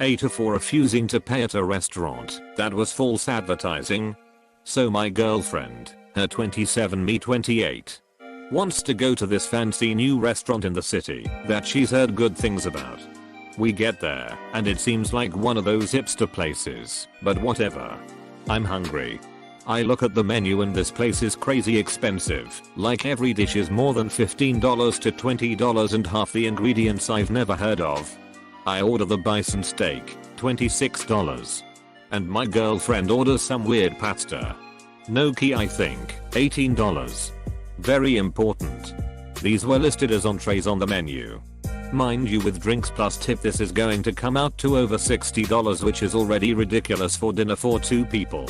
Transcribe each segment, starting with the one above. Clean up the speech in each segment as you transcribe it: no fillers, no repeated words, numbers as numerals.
AITA for refusing to pay at a restaurant that was false advertising. So my girlfriend, her 27 me 28, wants to go to this fancy new restaurant in the city that she's heard good things about. We get there and it seems like one of those hipster places, but whatever. I'm hungry. I look at the menu and this place is crazy expensive, like every dish is more than $15 to $20 and half the ingredients I've never heard of. I order the bison steak, $26. And my girlfriend orders some weird pasta. Gnocchi I think, $18. Very important. These were listed as entrees on the menu. Mind you, with drinks plus tip this is going to come out to over $60, which is already ridiculous for dinner for 2 people.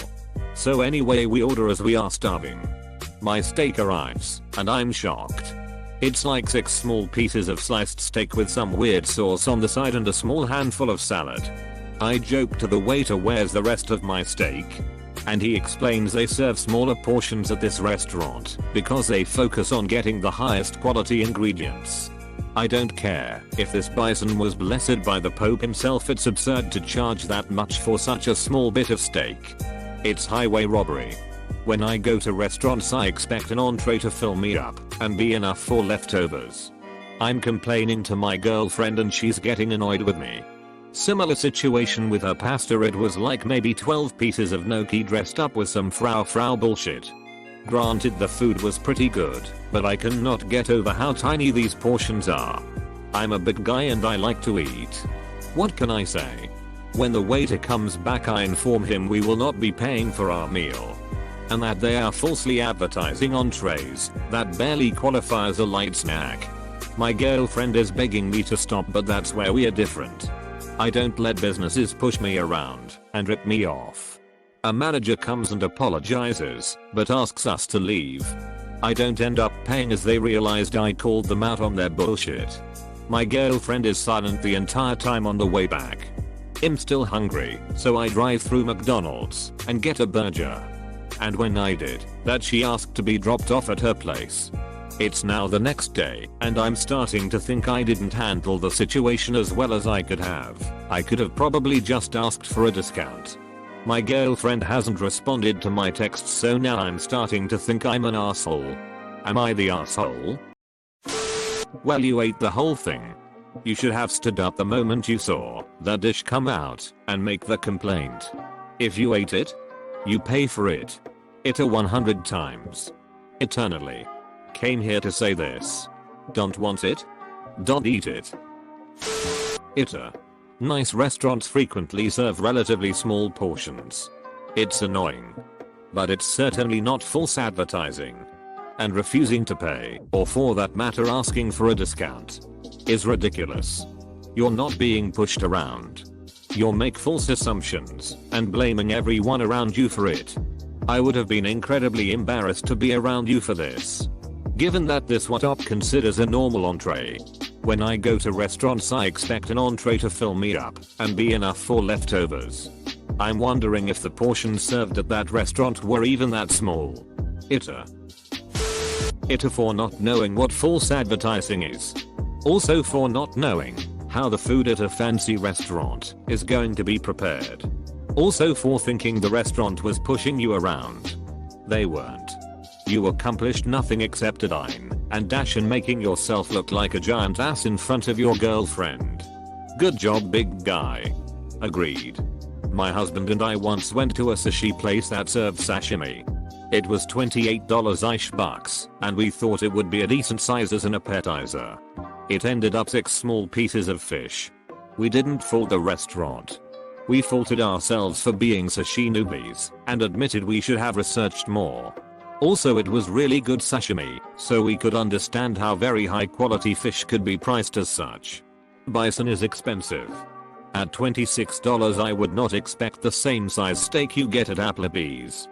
So anyway, we order as we are starving. My steak arrives, and I'm shocked. It's like 6 small pieces of sliced steak with some weird sauce on the side and a small handful of salad. I joke to the waiter, where's the rest of my steak? And he explains they serve smaller portions at this restaurant because they focus on getting the highest quality ingredients. I don't care if this bison was blessed by the Pope himself, it's absurd to charge that much for such a small bit of steak. It's highway robbery. When I go to restaurants I expect an entree to fill me up and be enough for leftovers. I'm complaining to my girlfriend and she's getting annoyed with me. Similar situation with her pasta, it was like maybe 12 pieces of gnocchi dressed up with some frou bullshit. Granted the food was pretty good, but I cannot get over how tiny these portions are. I'm a big guy and I like to eat. What can I say? When the waiter comes back I inform him we will not be paying for our meal, and that they are falsely advertising entrees that barely qualify as a light snack. My girlfriend is begging me to stop, but that's where we are different. I don't let businesses push me around and rip me off. A manager comes and apologizes, but asks us to leave. I don't end up paying as they realized I called them out on their bullshit. My girlfriend is silent the entire time on the way back. I'm still hungry, so I drive through McDonald's and get a burger. And when I did that, she asked to be dropped off at her place. It's now the next day, and I'm starting to think I didn't handle the situation as well as I could have. I could have probably just asked for a discount. My girlfriend hasn't responded to my texts, so now I'm starting to think I'm an asshole. Am I the asshole? Well, you ate the whole thing. You should have stood up the moment you saw the dish come out and make the complaint. If you ate it, you pay for it. AITA 100 times. Eternally. Came here to say this. Don't want it? Don't eat it. AITA. Nice restaurants frequently serve relatively small portions. It's annoying. But it's certainly not false advertising. And refusing to pay, or for that matter asking for a discount, is ridiculous. You're not being pushed around. You'll make false assumptions and blaming everyone around you for it. I would have been incredibly embarrassed to be around you for this. Given that this what op considers a normal entree. When I go to restaurants I expect an entree to fill me up and be enough for leftovers. I'm wondering if the portions served at that restaurant were even that small. AITA. AITA for not knowing what false advertising is. Also for not knowing how the food at a fancy restaurant is going to be prepared. Also for thinking the restaurant was pushing you around. They weren't. You accomplished nothing except to dine and dash and making yourself look like a giant ass in front of your girlfriend. Good job, big guy. Agreed. My husband and I once went to a sushi place that served sashimi. It was $28-ish bucks, and we thought it would be a decent size as an appetizer. It ended up 6 small pieces of fish. We didn't fault the restaurant. We faulted ourselves for being sushi newbies and admitted we should have researched more. Also, it was really good sashimi, so we could understand how very high quality fish could be priced as such. Bison is expensive. At $26 I would not expect the same size steak you get at Applebee's.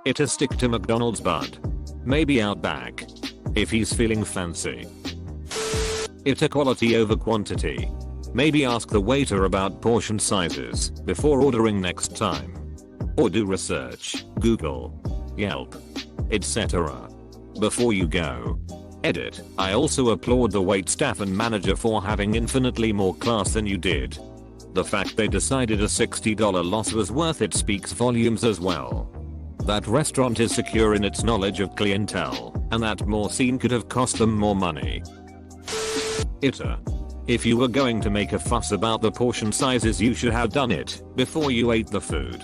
AITA stick to McDonald's, bud. Maybe Outback. If he's feeling fancy. AITA quality over quantity. Maybe ask the waiter about portion sizes before ordering next time. Or do research, Google, Yelp, etc. before you go. Edit. I also applaud the waitstaff and manager for having infinitely more class than you did. The fact they decided a $60 loss was worth it speaks volumes as well. That restaurant is secure in its knowledge of clientele, and that more scene could have cost them more money. AITA. If you were going to make a fuss about the portion sizes, you should have done it before you ate the food.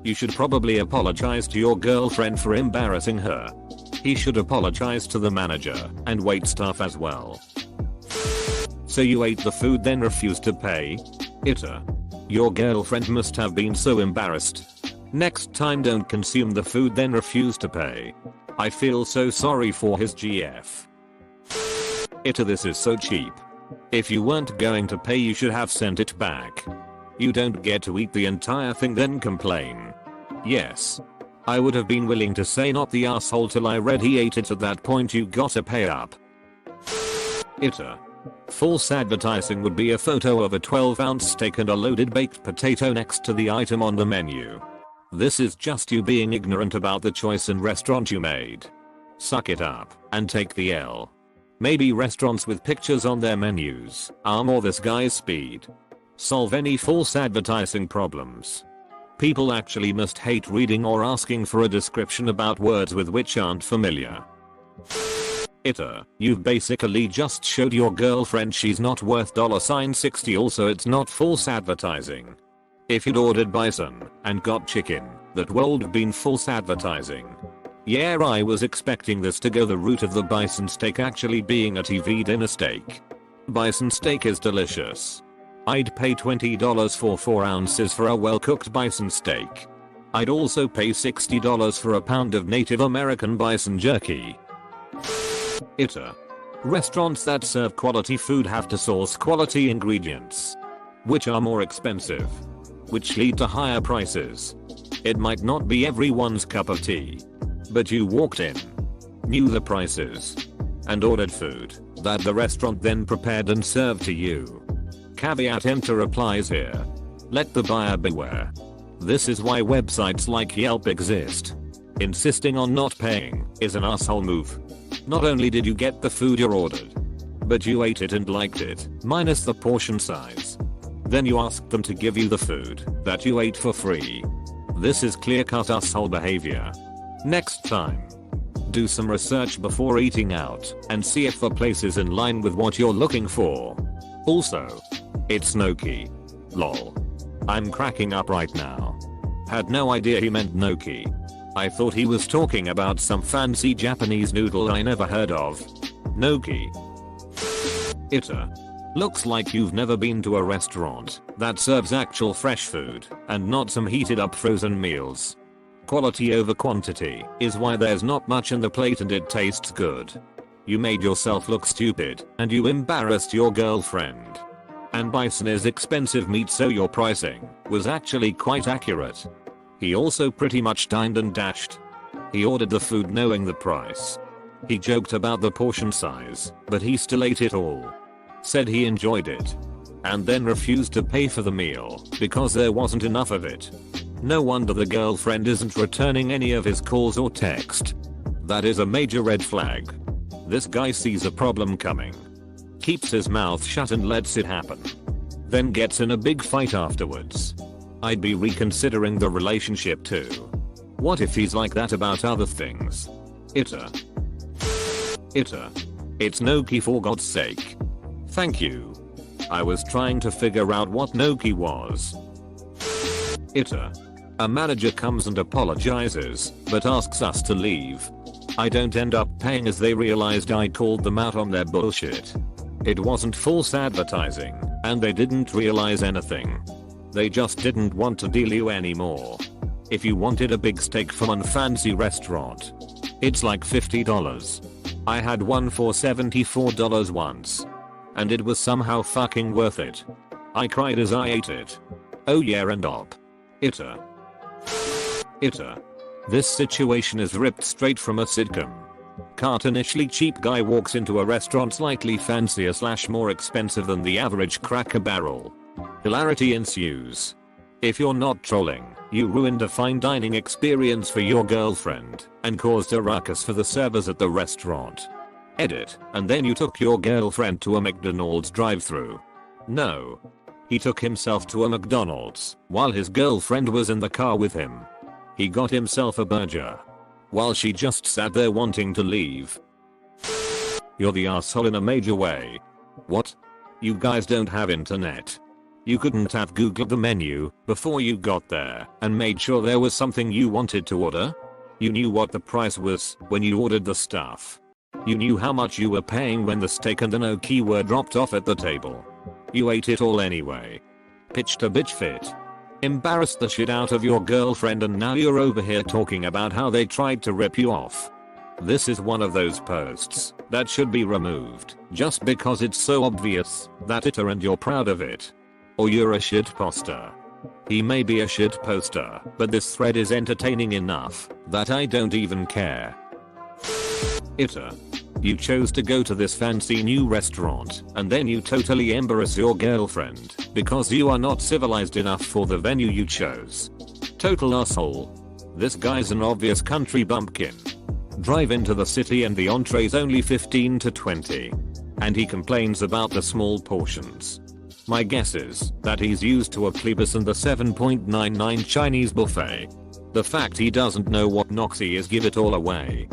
You should probably apologize to your girlfriend for embarrassing her. He should apologize to the manager and wait staff as well. So you ate the food then refused to pay? AITA. Your girlfriend must have been so embarrassed. Next time don't consume the food then refuse to pay. I feel so sorry for his GF. AITA. This is so cheap. If you weren't going to pay you should have sent it back. You don't get to eat the entire thing then complain. Yes. I would have been willing to say not the asshole till I read he ate it. At that point you gotta pay up. AITA. False advertising would be a photo of a 12-ounce steak and a loaded baked potato next to the item on the menu. This is just you being ignorant about the choice and restaurant you made. Suck it up and take the L. Maybe restaurants with pictures on their menus are more this guy's speed. Solve any false advertising problems. People actually must hate reading or asking for a description about words with which aren't familiar. AITA. You've basically just showed your girlfriend she's not worth $60. Also it's not false advertising. If you'd ordered bison and got chicken, that would have been false advertising. Yeah, I was expecting this to go the route of the bison steak actually being a TV dinner steak. Bison steak is delicious. I'd pay $20 for 4 ounces for a well-cooked bison steak. I'd also pay $60 for a pound of Native American bison jerky. AITA. Restaurants that serve quality food have to source quality ingredients, which are more expensive, which lead to higher prices. It might not be everyone's cup of tea, but you walked in, knew the prices, and ordered food that the restaurant then prepared and served to you. Caveat emptor applies here. Let the buyer beware. This is why websites like Yelp exist. Insisting on not paying is an asshole move. Not only did you get the food you ordered, but you ate it and liked it, minus the portion size. Then you asked them to give you the food that you ate for free. This is clear-cut asshole behavior. Next time, do some research before eating out and see if the place is in line with what you're looking for. Also, it's gnocchi. Lol. I'm cracking up right now. Had no idea he meant gnocchi. I thought he was talking about some fancy Japanese noodle I never heard of. Gnocchi. AITA. Looks like you've never been to a restaurant that serves actual fresh food and not some heated up frozen meals. Quality over quantity is why there's not much in the plate and it tastes good. You made yourself look stupid and you embarrassed your girlfriend. And bison is expensive meat, so your pricing was actually quite accurate. He also pretty much dined and dashed. He ordered the food knowing the price. He joked about the portion size, but he still ate it all. Said he enjoyed it. And then refused to pay for the meal because there wasn't enough of it. No wonder the girlfriend isn't returning any of his calls or text. That is a major red flag. This guy sees a problem coming, keeps his mouth shut and lets it happen, then gets in a big fight afterwards. I'd be reconsidering the relationship too. What if he's like that about other things? AITA. AITA. It's gnocchi for God's sake. Thank you. I was trying to figure out what gnocchi was. AITA. A manager comes and apologizes, but asks us to leave. I don't end up paying as they realized I called them out on their bullshit. It wasn't false advertising, and they didn't realize anything. They just didn't want to deal you anymore. If you wanted a big steak from a fancy restaurant, it's like $50. I had one for $74 once, and it was somehow fucking worth it. I cried as I ate it. Oh yeah, and op. AITA. AITA. This situation is ripped straight from a sitcom. Cartoonishly cheap guy walks into a restaurant slightly fancier / more expensive than the average Cracker Barrel. Hilarity ensues. If you're not trolling, you ruined a fine dining experience for your girlfriend and caused a ruckus for the servers at the restaurant. Edit. And then you took your girlfriend to a McDonald's drive-thru. No. He took himself to a McDonald's while his girlfriend was in the car with him. He got himself a burger while she just sat there wanting to leave. You're the asshole in a major way. What? You guys don't have internet? You couldn't have googled the menu before you got there and made sure there was something you wanted to order? You knew what the price was when you ordered the stuff. You knew how much you were paying when the steak and the gnocchi were dropped off at the table. You ate it all anyway. Pitched a bitch fit. Embarrassed the shit out of your girlfriend, and now you're over here talking about how they tried to rip you off. This is one of those posts that should be removed just because it's so obvious that it and you're proud of it. Or you're a shit poster. He may be a shit poster, but this thread is entertaining enough that I don't even care. AITA. You chose to go to this fancy new restaurant and then you totally embarrass your girlfriend because you are not civilized enough for the venue you chose. Total asshole. This guy's an obvious country bumpkin. Drive into the city and the entree's only 15 to 20. And he complains about the small portions. My guess is that he's used to a plebis and the 7.99 Chinese buffet. The fact he doesn't know what Noxy is give it all away.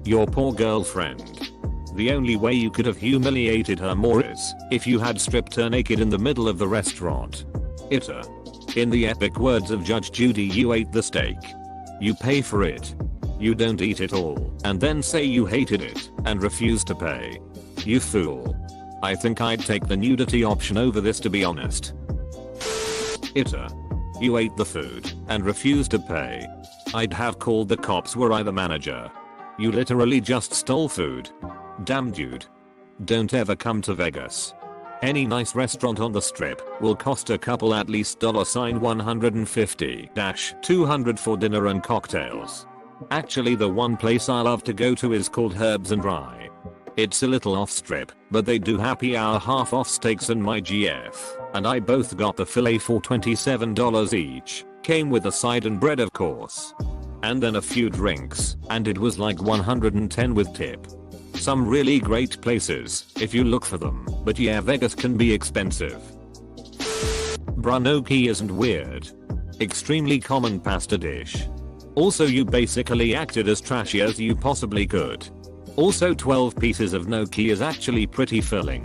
Your poor girlfriend. The only way you could have humiliated her more is if you had stripped her naked in the middle of the restaurant. AITA. In the epic words of Judge Judy, you ate the steak. You pay for it. You don't eat it all and then say you hated it and refuse to pay. You fool. I think I'd take the nudity option over this, to be honest. AITA. You ate the food and refused to pay. I'd have called the cops were I the manager. You literally just stole food. Damn dude. Don't ever come to Vegas. Any nice restaurant on the strip will cost a couple at least $150-200 for dinner and cocktails. Actually, the one place I love to go to is called Herbs and Rye. It's a little off strip, but they do happy hour half off steaks, and my GF and I both got the filet for $27 each. Came with a side and bread, of course. And then a few drinks, and it was like $110 with tip. Some really great places if you look for them, but yeah, Vegas can be expensive. Bruh, gnocchi isn't weird. Extremely common pasta dish. Also, you basically acted as trashy as you possibly could. Also, 12 pieces of gnocchi is actually pretty filling.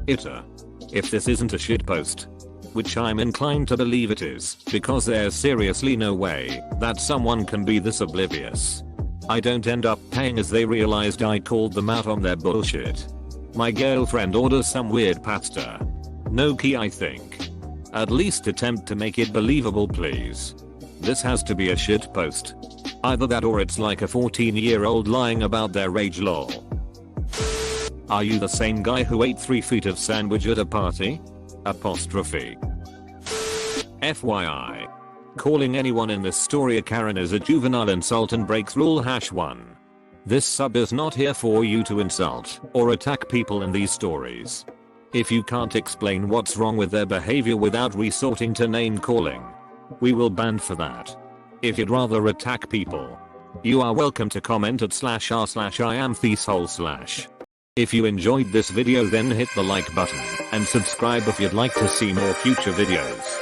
AITA. If this isn't a shitpost, which I'm inclined to believe it is, because there's seriously no way that someone can be this oblivious. I don't end up paying as they realized I called them out on their bullshit. My girlfriend orders some weird pasta. Gnocchi, I think. At least attempt to make it believable, please. This has to be a shitpost. Either that or it's like a 14-year-old lying about their age, lol. Are you the same guy who ate 3 feet of sandwich at a party? Apostrophe. FYI. Calling anyone in this story a Karen is a juvenile insult and breaks rule #1. This sub is not here for you to insult or attack people in these stories. If you can't explain what's wrong with their behavior without resorting to name calling, we will ban for that. If you'd rather attack people, you are welcome to comment at /r/IamTheSole/. If you enjoyed this video, then hit the like button and subscribe if you'd like to see more future videos.